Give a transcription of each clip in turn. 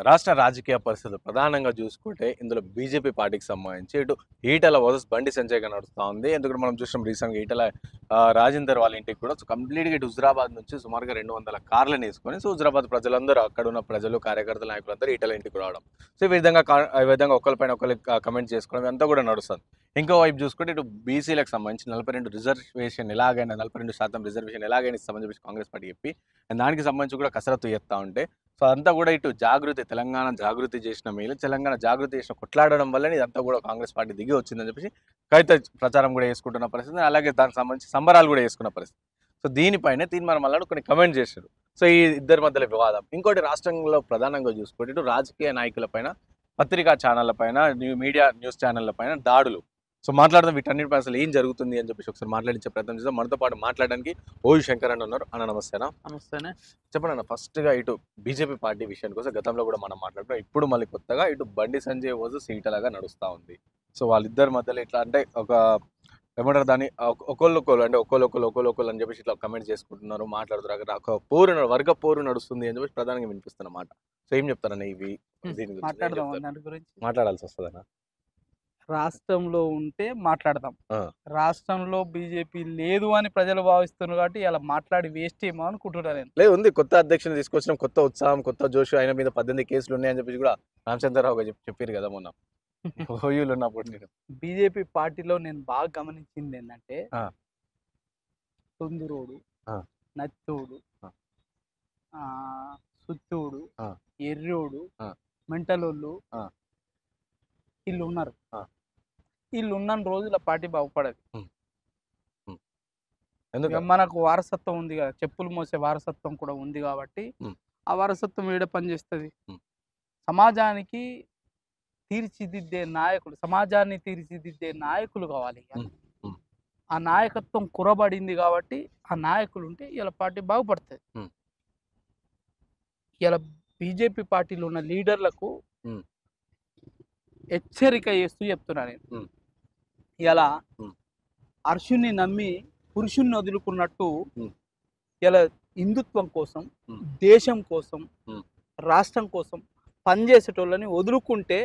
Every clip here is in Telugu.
రాష్ట్ర రాజకీయ పరిస్థితులు ప్రధానంగా చూసుకుంటే ఇందులో బీజేపీ పార్టీకి సంబంధించి ఇటు ఈటల వర్సెస్ బండి సంజయ్గా నడుస్తూ ఉంది. ఎందుకంటే మనం చూసినాం రీసెంట్గా ఈటల రాజేందర్ వాళ్ళ ఇంటికి కూడా కంప్లీట్గా ఇటు హుజరాబాద్ నుంచి సుమారుగా 200 కార్లను వేసుకొని హుజరాబాద్ ప్రజలందరూ అక్కడ ఉన్న ప్రజలు కార్యకర్తల నాయకులందరూ ఈటల ఇంటికి రావడం. ఈ విధంగా ఒకరిపైన ఒకరు కమెంట్ చేసుకోవడం అంతా కూడా నడుస్తుంది. ఇంకో వైపు చూసుకుంటే ఇటు బీసీలకు సంబంధించి 42% రిజర్వేషన్ ఎలాగైనా 42% రిజర్వేషన్ ఎలాగైనా ఇస్తామని చెప్పి కాంగ్రెస్ పార్టీ చెప్పి దానికి సంబంధించి కూడా కసరత్తు చేస్తూ ఉంటే సో అదంతా కూడా ఇటు తెలంగాణ జాగృతి చేసిన మేలు తెలంగాణ జాగృతి చేసిన కొట్లాడడం వల్లనే ఇదంతా కూడా కాంగ్రెస్ పార్టీ దిగి వచ్చిందని చెప్పేసి కవిత ప్రచారం కూడా చేసుకుంటున్న పరిస్థితి, అలాగే దానికి సంబంధించి సంబరాలు కూడా చేసుకున్న పరిస్థితి. సో దీనిపైన తీర్మానం వల్ల కొన్ని కమెంట్ చేశారు. సో ఈ ఇద్దరి మధ్యలో వివాదం. ఇంకోటి రాష్ట్రంలో ప్రధానంగా చూసుకుంటే ఇటు రాజకీయ నాయకుల పైన, పత్రికా ఛానళ్ల పైన, న్యూస్ ఛానళ్ల పైన దాడులు. సో మాట్లాడదాం వీటన్నిటిపై అసలు ఏం జరుగుతుంది అని చెప్పేసి ఒకసారి మాట్లాడించే ప్రయత్నం చేద్దాం. మనతో పాటు మాట్లాడడానికి ఓయూ శంకర్ అని ఉన్నారు. అన్న నమస్తేనా. నమస్తేనే. చెప్పండి అన్న, ఫస్ట్గా ఇటు బీజేపీ పార్టీ విషయానికి వస్తే గతంలో కూడా మనం మాట్లాడుతున్నాం, ఇప్పుడు మళ్ళీ కొత్తగా ఇటు బండి సంజయ్ వర్సెస్ ఈటలగా నడుస్తూ ఉంది. సో వాళ్ళిద్దరి మధ్యలో ఇట్లా అంటే ఒక ఏమంటారు దాన్ని ఒకళ్ళొకళ్ళు అంటే ఒకళ్ళొకళ్ళు అని చెప్పేసి ఇట్లా కమెంట్ చేసుకుంటున్నారు, మాట్లాడుతున్నారు. అక్కడ ఒక వర్గ పోరు నడుస్తుంది అని చెప్పేసి ప్రధానంగా వినిపిస్తున్నమాట. సో ఏం చెప్తారన్న ఇవి దీని గురించి మాట్లాడాల్సి వస్తుందన్న? రాష్ట్రంలో ఉంటే మాట్లాడదాం. రాష్ట్రంలో బీజేపీ లేదు అని ప్రజలు భావిస్తున్నారు కాబట్టి ఇలా మాట్లాడి వేస్ట్ ఏమో అనుకుంటున్నా నేను. లేదు, ఉంది. కొత్త అధ్యక్షుని తీసుకొచ్చిన, కొత్త ఉత్సాహం, కొత్త జోష్. ఆయన మీద 18 కేసులు ఉన్నాయని చెప్పేసి కూడా రామచంద్రరావు గారు చెప్పారు కదా మొన్న ఓయూలో ఉన్నప్పుడు. నేను బీజేపీ పార్టీలో నేను బాగా గమనించింది ఏంటంటే తొందురోడు, నత్తోడు, సుత్తోడు, ఎర్రోడు, మెంటలోళ్ళు వీళ్ళు ఉన్నారు. వీళ్ళు ఉన్న రోజుల పార్టీ బాగుపడదు. మనకు వారసత్వం ఉంది కదా, చెప్పులు మోసే వారసత్వం కూడా ఉంది కాబట్టి ఆ వారసత్వం ఏడ పనిచేస్తుంది. సమాజానికి తీర్చిదిద్దే నాయకులు, సమాజాన్ని తీర్చిదిద్దే నాయకులు కావాలి. ఆ నాయకత్వం కురబడింది కాబట్టి ఆ నాయకులు ఉంటే ఇలా పార్టీ బాగుపడుతుంది. ఇలా బీజేపీ పార్టీలో ఉన్న లీడర్లకు హెచ్చరిక చేస్తూ చెప్తున్నా నేను. ఇలా అర్షుని నమ్మి పురుషుణ్ణి వదులుకున్నట్టు ఇలా హిందుత్వం కోసం, దేశం కోసం, రాష్ట్రం కోసం పనిచేసేటోళ్ళని వదులుకుంటే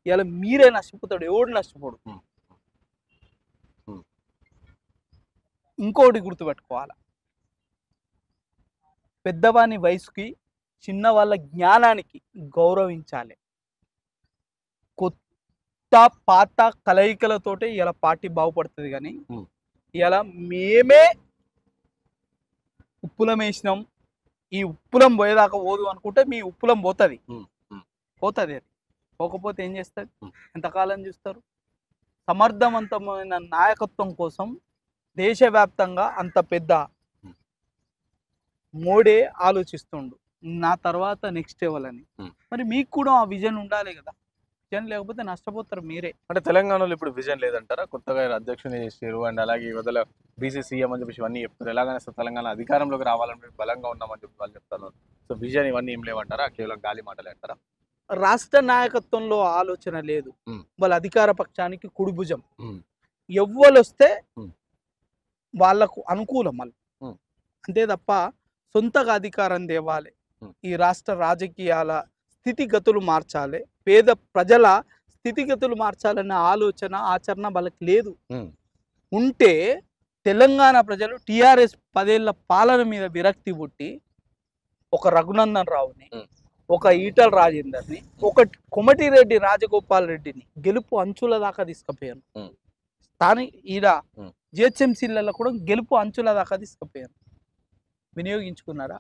ఇలా మీరే నష్టపోతాడు, ఎవడు నష్టపోడు. ఇంకోటి గుర్తుపెట్టుకోవాలి, పెద్దవాని వయసుకి చిన్న వాళ్ళ జ్ఞానానికి గౌరవించాలి. పాత కలయికలతోటే ఇలా పార్టీ బాగుపడుతుంది. కానీ ఇలా మేమే ఉప్పులం వేసినాం, ఈ ఉప్పులం పోయేదాకా పోదు అనుకుంటే మీ ఉప్పులం పోతుంది. అది పోకపోతే ఏం చేస్తుంది? ఎంతకాలం చూస్తారు? సమర్థవంతమైన నాయకత్వం కోసం దేశవ్యాప్తంగా అంత పెద్ద మోడే ఆలోచిస్తుండు, నా తర్వాత నెక్స్ట్ ఎవరని. మరి మీకు కూడా ఆ విజన్ ఉండాలి కదా. విజన్ లేకపోతే నష్టపోతారు మీరే. అంటే తెలంగాణలో ఇప్పుడు విజన్ లేదంటారా? కొత్తగా అధ్యక్షుని చేసారు అండ్ అలాగే వదల బీసీ సీఎం అని చెప్పేసి ఇవన్నీ చెప్తారు. ఎలాగైనా తెలంగాణ అధికారంలోకి రావాలని బలంగా ఉన్నామని చెప్పి వాళ్ళు చెప్తారు. సో విజన్ ఇవన్నీ ఏం లేవంటారా? కేవలం గాలి మాటలే అంటారా? రాష్ట్ర నాయకత్వంలో ఆలోచన లేదు. వాళ్ళ అధికార పక్షానికి కుడిభుజం. ఎవ్వరు వస్తే వాళ్ళకు అనుకూలం మళ్ళీ, అంతే తప్ప సొంతగా అధికారం తేవాలి, ఈ రాష్ట్ర రాజకీయాల స్థితిగతులు మార్చాలి, పేద ప్రజల స్థితిగతులు మార్చాలన్న ఆలోచన, ఆచరణ వాళ్ళకి లేదు. ఉంటే తెలంగాణ ప్రజలు టీఆర్ఎస్ 10 ఏళ్ల పాలన మీద విరక్తి పుట్టి ఒక రఘునందన్ రావుని, ఒక ఈటల రాజేందర్ని, ఒక కోమటిరెడ్డి రాజగోపాల్ రెడ్డిని గెలుపు అంచుల దాకా తీసుకుపోయాను. కానీ ఈడ జిహెచ్ఎంసీలలో కూడా గెలుపు అంచుల దాకా తీసుకుపోయాను. వినియోగించుకున్నారా?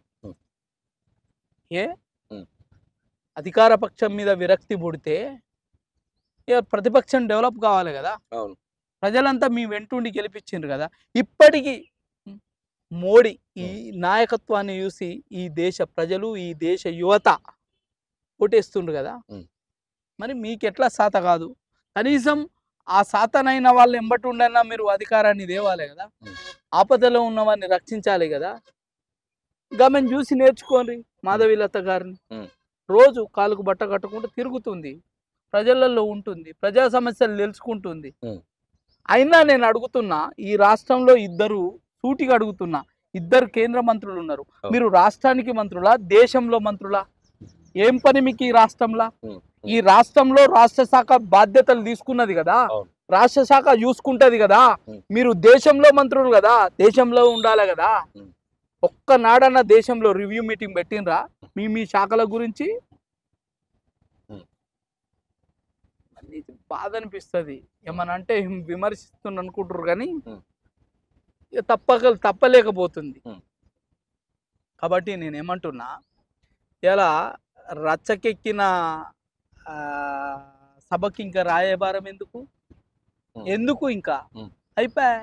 అధికార పక్షం మీద విరక్తి పుడితే ప్రతిపక్షం డెవలప్ కావాలి కదా. ప్రజలంతా మీ వెంటుండి గెలిపించిండ్రు కదా. ఇప్పటికీ మోడీ ఈ నాయకత్వాన్ని చూసి ఈ దేశ ప్రజలు, ఈ దేశ యువత ఓటేస్తుండ్రు కదా. మరి మీకెట్లా సాత కాదు? కనీసం ఆ సాతనైన వాళ్ళు ఎంబటి ఉండన్నా మీరు అధికారాన్ని తేవాలి కదా. ఆపదలో ఉన్న వారిని రక్షించాలి కదా. గమని చూసి నేర్చుకోండి. మాధవీలత గారిని రోజు కాలుకు బట్ట కట్టుకుంటూ తిరుగుతుంది, ప్రజలలో ఉంటుంది, ప్రజా సమస్యలు తెలుసుకుంటుంది. అయినా నేను అడుగుతున్నా, ఈ రాష్ట్రంలో సూటిగా అడుగుతున్నా, 2 కేంద్ర మంత్రులు ఉన్నారు. మీరు రాష్ట్రానికి మంత్రులా, దేశంలో మంత్రులా? ఏం పని మీకు ఈ రాష్ట్రంలో? ఉమ్, ఈ రాష్ట్రంలో రాష్ట్ర శాఖ బాధ్యతలు తీసుకున్నది కదా, అవును. రాష్ట్ర శాఖ చూసుకుంటది కదా. ఉమ్. మీరు దేశంలో మంత్రులు కదా, దేశంలో ఉండాలి కదా. ఉమ్. ఒక్కనాడన్న దేశంలో రివ్యూ మీటింగ్ పెట్టినరా మీ మీ శాఖల గురించి? ఉమ్. అది బాధ అనిపిస్తుంది. ఏమన్నా అంటే విమర్శిస్తున్న అనుకుంటారు కానీ ఉమ్. ఇక తప్పలేకపోతుంది. ఉమ్. కాబట్టి నేనేమంటున్నా, ఇలా రచ్చకెక్కిన ఆ, సభకి ఇంకా రాయబారం ఎందుకు? ఉమ్. ఎందుకు ఇంకా ఉమ్. అయిపోయా.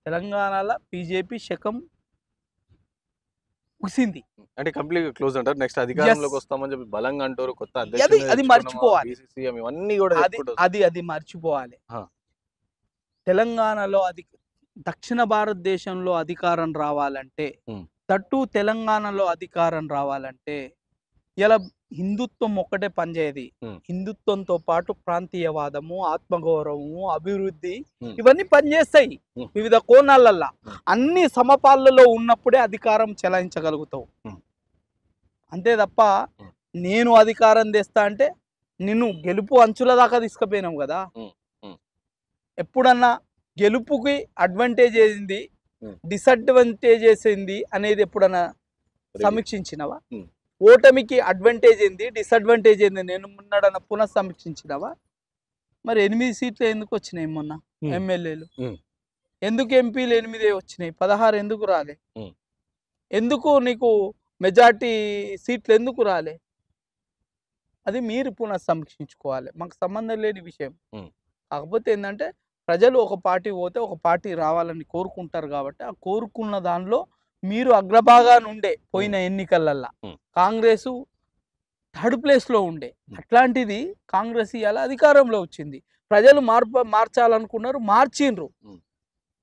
తెలంగాణలో బీజేపీ శకం ముగిసింది. అంటే కంప్లీట్ క్లోజ్ అంటారు. నెక్స్ట్ అధికారంలోకి వస్తామని చెప్పి బలంగా అంటారు. కొత్త అది అధ్యక్షుడిని అది మర్చిపోవాలి. BCCM ఇవన్నీ కూడా అది చెప్పుకుంటూ అది అది మర్చిపోవాలి. ఆ. తెలంగాణలో దక్షిణ భారతదేశంలో అధికారం రావాలంటే, ఉమ్. తట్టు తెలంగాణలో అధికారం రావాలంటే ఇలా హిందుత్వం ఒక్కటే పనిచేయదు. ఉమ్. హిందుత్వంతో పాటు ప్రాంతీయవాదము, ఆత్మగౌరవము, అభివృద్ధి ఉమ్. ఇవన్నీ పనిచేస్తాయి ఉమ్. వివిధ కోణాలల్లో. ఉమ్. అన్ని సమపాళ్ళలో ఉన్నప్పుడే అధికారం చెలాయించగలుగుతావు. ఉమ్. అంతే తప్ప ఉమ్. నేను అధికారం తెస్తా అంటే నిన్ను గెలుపు అంచుల దాకా తీసుకుపోయినాం కదా. ఉమ్. ఉమ్. ఎప్పుడన్నా గెలుపుకి అడ్వాంటేజ్ ఏంది, ఉమ్. డిసడ్వాంటేజ్ ఏంది అనేది ఎప్పుడన్నా సమీక్షించినవా? ఉమ్. ఓటమికి అడ్వాంటేజ్ ఏంది, డిసడ్వాంటేజ్ ఏంది నేను మొన్నడన్న పునఃసమీక్షించినవా? మరి 8 సీట్లు ఎందుకు వచ్చినాయి మొన్న ఎమ్మెల్యేలు? ఎందుకు ఎంపీలు 8 వచ్చినాయి, 16 ఎందుకు రాలే? ఎందుకు నీకు మెజార్టీ సీట్లు ఎందుకు రాలే? అది మీరు పునఃసమీక్షించుకోవాలి. మాకు సంబంధం లేని విషయం. కాకపోతే ఏంటంటే ప్రజలు ఒక పార్టీ పోతే ఒక పార్టీ రావాలని కోరుకుంటారు కాబట్టి ఆ కోరుకున్న దానిలో మీరు అగ్రభాగాన ఉండే పోయిన ఎన్నికలల్లా కాంగ్రెస్ థర్డ్ ప్లేస్లో ఉండే. అట్లాంటిది కాంగ్రెస్ ఇవాళ అధికారంలో వచ్చింది. ప్రజలు మార్చాలనుకున్నారు, మార్చిండ్రు.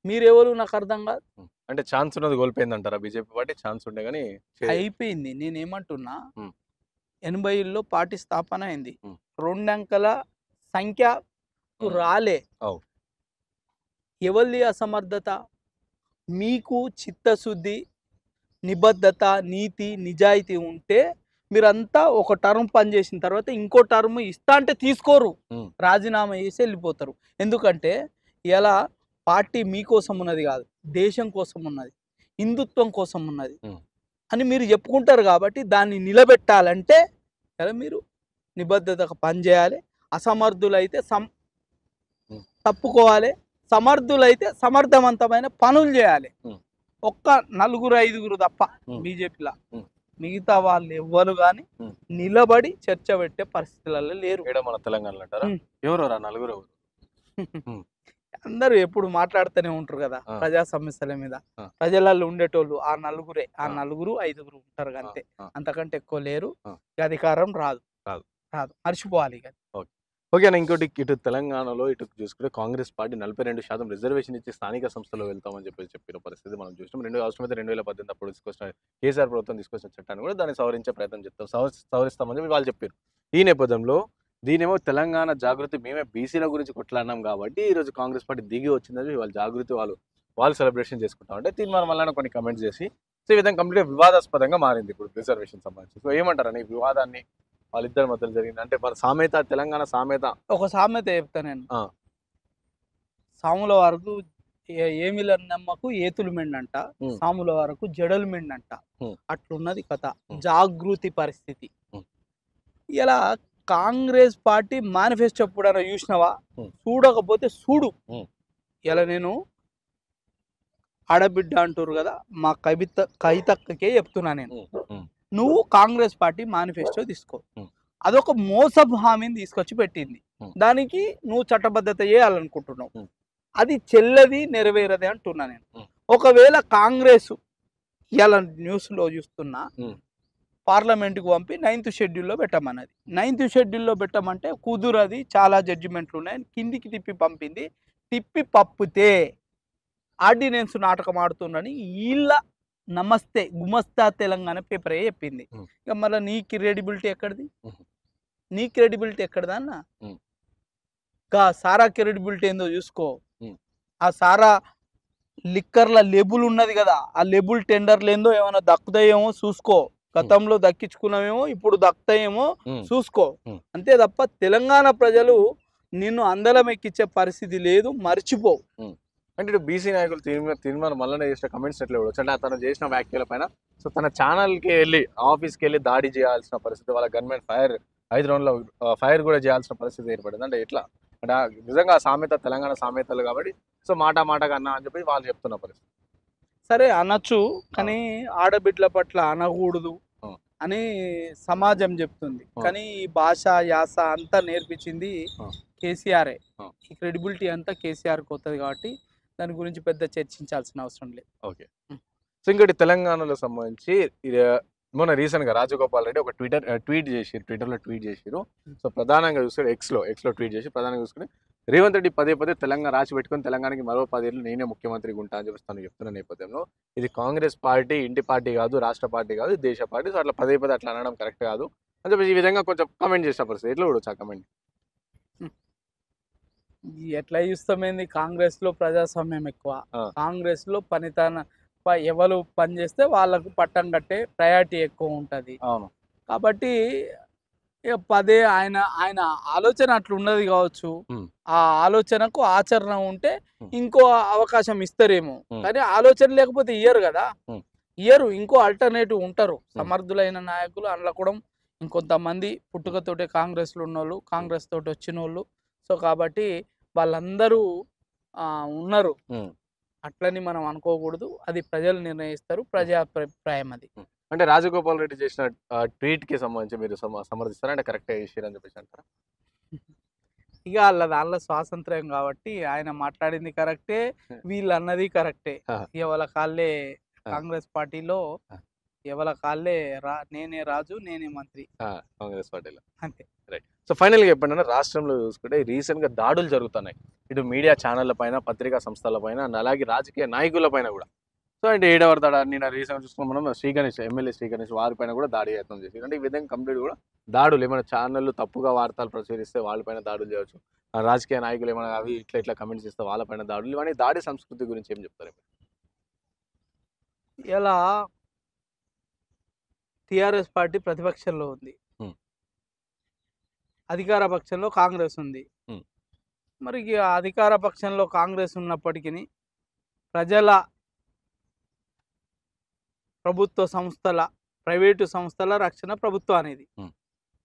మీరెవరు నాకు అర్థం కాదు. అంటే ఛాన్స్ ఉన్నది కోల్పోయింది అంటారా బీజేపీ పార్టీ? ఛాన్స్ ఉండే కానీ అయిపోయింది. నేనేమంటున్నా, 80లో పార్టీ స్థాపన అయింది. 2 అంకెల సంఖ్య రాలే. ఎవరిది అసమర్థత? మీకు చిత్తశుద్ధి, నిబద్ధత, నీతి, నిజాయితీ ఉంటే మీరంతా ఒక టర్మ్ పనిచేసిన తర్వాత ఇంకో టర్మ్ ఇస్తా అంటే తీసుకోరు, రాజీనామా చేసి వెళ్ళిపోతారు. ఎందుకంటే ఇలా పార్టీ మీకోసం ఉన్నది కాదు, దేశం కోసం ఉన్నది, హిందుత్వం కోసం ఉన్నది అని మీరు చెప్పుకుంటారు. కాబట్టి దాన్ని నిలబెట్టాలంటే ఇలా మీరు నిబద్ధతగా పనిచేయాలి. అసమర్థులైతే తప్పుకోవాలి, సమర్థులైతే సమర్థవంతమైన పనులు చేయాలి. ఒక్క 4-5 తప్ప బీజేపీలో మిగతా వాళ్ళు ఎవ్వరు కానీ నిలబడి చర్చ పెట్టే పరిస్థితులలో లేరు. మన తెలంగాణలో అంటారా? ఎవరు నలుగురు? అందరూ ఎప్పుడు మాట్లాడుతూనే ఉంటారు కదా ప్రజా సమస్యల మీద. ప్రజలలో ఉండేటోళ్ళు ఆ 4-5 ఉంటారు అంతే, అంతకంటే ఎక్కువ లేరు. అధికారం రాదు, మర్చిపోవాలి. ఓకే అన్న, ఇంకోటి ఇటు తెలంగాణలో ఇటు చూసుకుంటే కాంగ్రెస్ పార్టీ 42% రిజర్వేషన్ ఇచ్చి స్థానిక సంస్థలో వెళ్తామని చెప్పిన పరిస్థితి మనం చూసినాం. అవసరం అయితే 2018 అప్పుడు తీసుకొచ్చిన కేసీఆర్ ప్రభుత్వం తీసుకొచ్చిన చట్టాన్ని కూడా దాన్ని సవరించే ప్రయత్నం సవరిస్తామని చెప్పి వాళ్ళు చెప్పారు. ఈ నేపథ్యంలో దీనేమో తెలంగాణ జాగృతి మేమే బీసీల గురించి కొట్లాడినాం కాబట్టి ఈరోజు కాంగ్రెస్ పార్టీ దిగి వచ్చిందని వాళ్ళ జాగృతి వాళ్ళు సెలబ్రేషన్ చేసుకుంటామంటే తీర్మానం వల్ల కొన్ని కమెంట్స్ చేసి ఈ విధంగా కంప్లీట్గా వివాదాస్పదంగా మారింది ఇప్పుడు రిజర్వేషన్ సంబంధించి. సో ఏమంటారని ఈ వివాదాన్ని వాళ్ళిద్దరి మధ్యలో జరిగింది అంటే మన సామెత, తెలంగాణ సామెత, ఒక సామెత చెప్తా నేను. సాముల వరకు ఏమిల నమ్మకు ఏతులు మెండంట, సాముల వరకు జడలు మెండంట. అట్లున్నది కథ, జాగృతి పరిస్థితి. ఇలా కాంగ్రెస్ పార్టీ మేనిఫెస్టో ఎప్పుడైనా చూసినావా? చూడకపోతే చూడు. ఇలా నేను ఆడబిడ్డ అంటారు కదా, మా కవితకే చెప్తున్నా నేను, నువ్వు కాంగ్రెస్ పార్టీ మేనిఫెస్టో తీసుకో. అదొక మోసపు హామీని తీసుకొచ్చి పెట్టింది. దానికి నువ్వు చట్టబద్ధత చేయాలనుకుంటున్నావు. అది చెల్లది, నెరవేరది అంటున్నా నేను. ఒకవేళ కాంగ్రెస్ ఇలా న్యూస్లో చూస్తున్నా పార్లమెంట్కి పంపి 9th షెడ్యూల్లో పెట్టమన్నది. 9th షెడ్యూల్లో పెట్టమంటే కుదురది, చాలా జడ్జిమెంట్లు ఉన్నాయి, కిందికి తిప్పి పంపింది. తిప్పి పప్పితే ఆర్డినెన్స్ నాటకం ఆడుతుండని వీళ్ళ నమస్తే గుమస్తా తెలంగాణ పేపరే చెప్పింది. ఇక మళ్ళీ నీ క్రెడిబిలిటీ ఎక్కడిది? నీ క్రెడిబిలిటీ ఎక్కడిదా అన్న? సారా క్రెడిబిలిటీ ఏందో చూసుకో. ఆ సారా లిక్కర్ల లేబుల్ ఉన్నది కదా, ఆ లేబుల్ టెండర్లు ఏందో ఏమైనా దక్కుతాయేమో చూసుకో. గతంలో దక్కించుకున్నామేమో ఇప్పుడు దక్కుతాయేమో చూసుకో, ఉమ్. అంతే తప్ప తెలంగాణ ప్రజలు నిన్ను అందలం ఎక్కించే పరిస్థితి లేదు, మర్చిపో. అంటే ఇటు బీసీ నాయకులు తిరుమల మల్లన్న చేసిన కమెంట్స్ ఎట్లా ఇవ్వచ్చు అంటే అతను చేసిన వ్యాఖ్యల పైన సో తన ఛానల్కి వెళ్ళి ఆఫీస్కి వెళ్ళి దాడి చేయాల్సిన పరిస్థితి, వాళ్ళ గన్మెన్ 5 రౌండ్ల ఫైర్ కూడా చేయాల్సిన పరిస్థితి ఏర్పడింది. అంటే ఎట్లా అంటే నిజంగా ఆ సామెత తెలంగాణ సామెతలు కాబట్టి సో మాటగా అన్నా అని చెప్పి వాళ్ళు చెప్తున్న పరిస్థితి. సరే అనొచ్చు, కానీ ఆడబిడ్డల పట్ల అనకూడదు అని సమాజం చెప్తుంది. కానీ ఈ భాష యాస అంతా నేర్పించింది కేసీఆరే. ఈ క్రెడిబిలిటీ అంతా కేసీఆర్కి వస్తుంది కాబట్టి దాని గురించి పెద్ద చర్చించాల్సిన అవసరం లేదు. ఓకే. సో ఇంకోటి తెలంగాణలో సంబంధించి మొన్న రీసెంట్గా రాజగోపాల్ రెడ్డి ఒక ట్విట్టర్లో ట్వీట్ చేసిరు. సో ప్రధానంగా చూస్తే ఎక్స్లో ట్వీట్ చేసి ప్రధానంగా చూసుకుని రేవంత్ రెడ్డి పదే తెలంగాణ రాసి పెట్టుకుని తెలంగాణకి మరో 10 ఏళ్ళు నేనే ముఖ్యమంత్రిగా ఉంటా అని చెప్పి తను చెప్తున్న నేపథ్యంలో ఇది కాంగ్రెస్ పార్టీ ఇంటి పార్టీ కాదు, రాష్ట్ర పార్టీ కాదు, దేశ పార్టీ. సో అట్లా పదే అట్లా అనడం కరెక్ట్ కాదు అని చెప్పి ఈ విధంగా కొంచెం కమెంట్ చేసిన పరిస్థితి. ఎట్లా కూడా కమెంట్ ఎట్లా చూస్తామేంది, కాంగ్రెస్ లో ప్రజాస్వామ్యం ఎక్కువ, కాంగ్రెస్ లో పనితన ఎవరు పని చేస్తే వాళ్ళకు పట్టం కట్టే ప్రయారిటీ ఎక్కువ ఉంటుంది. కాబట్టి ఇక పదే ఆయన ఆలోచన అట్లా ఉన్నది కావచ్చు. ఆ ఆలోచనకు ఆచరణ ఉంటే ఇంకో అవకాశం ఇస్తారేమో, కానీ ఆలోచన లేకపోతే ఇయ్యరు కదా, ఇంకో ఆల్టర్నేటివ్ ఉంటారు సమర్థులైన నాయకులు. అందులో కూడా ఇంకొంతమంది పుట్టుకతోటే కాంగ్రెస్లో ఉన్నోళ్ళు, కాంగ్రెస్ తోటి వచ్చిన వాళ్ళు. సో కాబట్టి వాళ్ళందరూ ఉన్నారు, అట్లని మనం అనుకోకూడదు. అది ప్రజలు నిర్ణయిస్తారు, ప్రజాభిప్రాయం అది. అంటే రాజగోపాల్ రెడ్డి చేసిన ట్వీట్ కి సంబంధించి మీరు సమర్థిస్తారా అంటే కరెక్ట్ చేసిరని చెప్పేసి అంటారా? ఇక దానిలో స్వాతంత్ర్యం కాబట్టి ఆయన మాట్లాడింది కరెక్టే, వీళ్ళు అన్నది కరెక్టే. ఎవరి కాళ్ళే కాంగ్రెస్ పార్టీలో ఎవరి కాళ్ళే నేనే రాజు నేనే మంత్రి కాంగ్రెస్ పార్టీలో అంతే. రైట్. సో ఫైనల్గా చెప్పండి, రాష్ట్రంలో చూసుకుంటే రీసెంట్గా దాడులు జరుగుతున్నాయి ఇటు మీడియా ఛానళ్ళ పైన, పత్రికా సంస్థల పైన, అలాగే రాజకీయ నాయకుల పైన కూడా. సో అంటే ఏడవరు దాడా నేను రీసెంట్ చూసుకున్నాం మనం ఎమ్మెల్యే శ్రీ గణేష్ వారిపైన కూడా దాడి యత్నం చేసి, అంటే ఈ విధంగా కంప్లీట్ కూడా దాడులు ఏమైనా ఛానళ్ళు తప్పుగా వార్తలు ప్రచురిస్తే వాళ్ళపైన దాడులు చేయవచ్చు, రాజకీయ నాయకులు ఏమైనా అవి ఇట్లా కమెంట్స్ ఇస్తే వాళ్ళపైన దాడులు, ఇవన్నీ దాడి సంస్కృతి గురించి ఏం చెప్తారు? ఇలా టిఆర్ఎస్ పార్టీ ప్రతిపక్షంలో ఉంది, అధికార పక్షంలో కాంగ్రెస్ ఉంది. మరి అధికార పక్షంలో కాంగ్రెస్ ఉన్నప్పటికీ ప్రజల ప్రభుత్వ సంస్థల ప్రైవేటు సంస్థల రక్షణ ప్రభుత్వం అనేది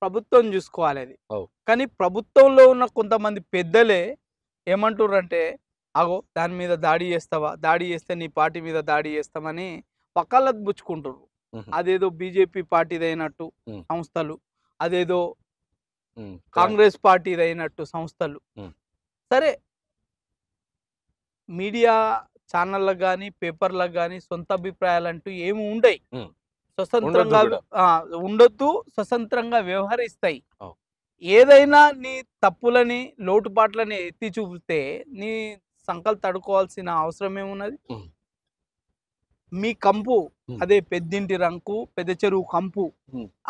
ప్రభుత్వం చూసుకోవాలి అది. కానీ ప్రభుత్వంలో ఉన్న కొంతమంది పెద్దలే ఏమంటుర్రంటే అగో దాని మీద దాడి చేస్తావా, దాడి చేస్తే నీ పార్టీ మీద దాడి చేస్తామని పక్కలకు పుచ్చుకుంటారు. అదేదో బీజేపీ పార్టీది అయినట్టు సంస్థలు, అదేదో కాంగ్రెస్ పార్టీది అయినట్టు సంస్థలు. సరే, మీడియా ఛానళ్ళకు కానీ పేపర్లకు కానీ సొంత అభిప్రాయాలు అంటూ ఏమి ఉండయి, స్వతంత్రంగా ఉండొద్దు, స్వతంత్రంగా వ్యవహరిస్తాయి. ఏదైనా నీ తప్పులని లోటుపాట్లని ఎత్తి చూపితే నీ సంకల్పం తడుకోవాల్సిన అవసరం ఏమున్నది? మీ కంపు అదే పెద్దింటి రంకు పెద్ద చెరువు కంపు,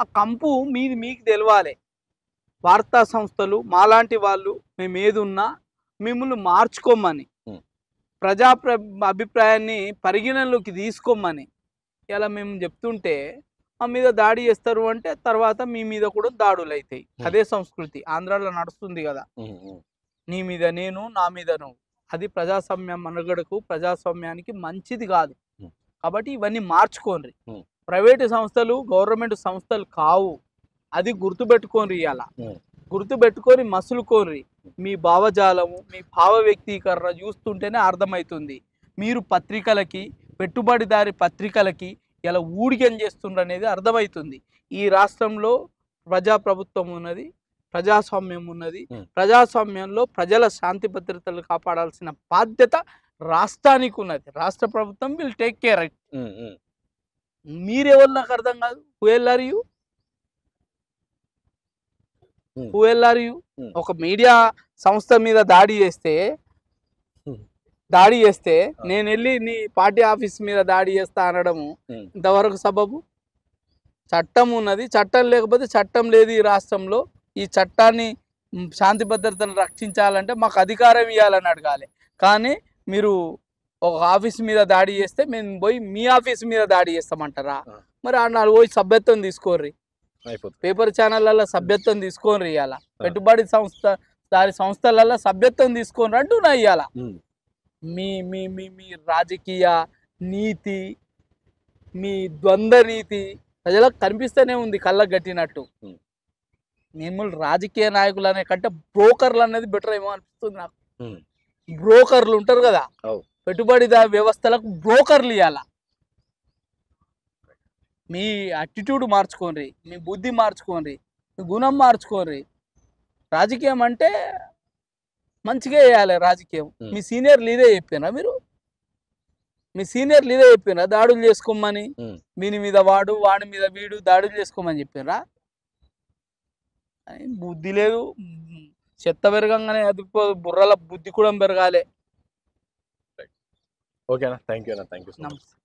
ఆ కంపు మీది మీకు తెలవాలి. వార్తా సంస్థలు మాలాంటి వాళ్ళు మేము ఏదున్నా మిమ్మల్ని మార్చుకోమని, ప్రజా అభిప్రాయాన్ని పరిగణనలోకి తీసుకోమని ఇలా మేము చెప్తుంటే మా మీద దాడి చేస్తారు అంటే తర్వాత మీ మీద కూడా దాడులు అవుతాయి. అదే సంస్కృతి ఆంధ్రాలో నడుస్తుంది కదా, నీ మీద నేను నా మీద నువ్వు. అది ప్రజాస్వామ్యం మనుగడకు ప్రజాస్వామ్యానికి మంచిది కాదు. కాబట్టి ఇవన్నీ మార్చుకోండి. ప్రైవేటు సంస్థలు గవర్నమెంట్ సంస్థలు కావు, అది గుర్తుపెట్టుకోండి. ఇలా గుర్తుపెట్టుకొని మసులుకోండి. మీ భావజాలము మీ భావ వ్యక్తీకరణ చూస్తుంటేనే అర్థమవుతుంది. మీరు పత్రికలకి పెట్టుబడిదారి పత్రికలకి ఇలా ఊడిగం చేస్తుండ్రు అనేది అర్థమవుతుంది. ఈ రాష్ట్రంలో ప్రజాప్రభుత్వం ఉన్నది, ప్రజాస్వామ్యం ఉన్నది. ప్రజాస్వామ్యంలో ప్రజల శాంతి భద్రతలు కాపాడాల్సిన బాధ్యత రాష్ట్రానికి ఉన్నది. రాష్ట్ర ప్రభుత్వం విల్ టేక్ కేర్. మీరెవరు నాకు అర్థం కాదు. Who are you? ఒక మీడియా సంస్థ మీద దాడి చేస్తే నేను వెళ్ళి నీ పార్టీ ఆఫీస్ మీద దాడి చేస్తా అనడము ఇంతవరకు సబబు? చట్టం ఉన్నది, చట్టం లేకపోతే చట్టం లేదు ఈ రాష్ట్రంలో. ఈ చట్టాన్ని శాంతి భద్రతను రక్షించాలంటే మాకు అధికారం ఇవ్వాలని అడగాలి. కానీ మీరు ఒక ఆఫీస్ మీద దాడి చేస్తే మేము పోయి మీ ఆఫీస్ మీద దాడి చేస్తామంటారా? మరి ఆ నాలుగు పోయి సభ్యత్వం తీసుకోర్రి, అయిపోతుంది. పేపర్ ఛానళ్ళల్లో సభ్యత్వం తీసుకోని ఇవ్వాల, పెట్టుబడి సంస్థలలో సభ్యత్వం తీసుకోని అంటున్నా ఇవ్వాల. మీ మీ మీ మీ రాజకీయ నీతి, మీ ద్వంద్వ నీతి ప్రజలకు కనిపిస్తూనే ఉంది కళ్ళకు కట్టినట్టు. మిమ్మల్ని రాజకీయ నాయకులు అనే కంటే బ్రోకర్లు అనేది బెటర్ ఏమో అనిపిస్తుంది నాకు. బ్రోకర్లు ఉంటారు కదా, పెట్టుబడి వ్యవస్థలకు బ్రోకర్లు ఇవ్వాల. మీ అటిట్యూడ్ మార్చుకోండి, మీ బుద్ధి మార్చుకోండి, మీ గుణం మార్చుకోండి. రాజకీయం అంటే మంచిగా వేయాలి రాజకీయం. మీ సీనియర్లు ఇదే చెప్పినా, మీ సీనియర్లు ఇదే చెప్పినా దాడులు చేసుకోమని, వీని మీద వాడు వాడి మీద వీడు దాడులు చేసుకోమని చెప్పినరా? బుద్ధి లేదు, చెత్త పెరగంగానే అది బుర్రల బుద్ధి కూడా పెరగాలి. ఓకేనా, థ్యాంక్ యూ అన్న, థ్యాంక్ యూ సో మచ్. నమస్తే.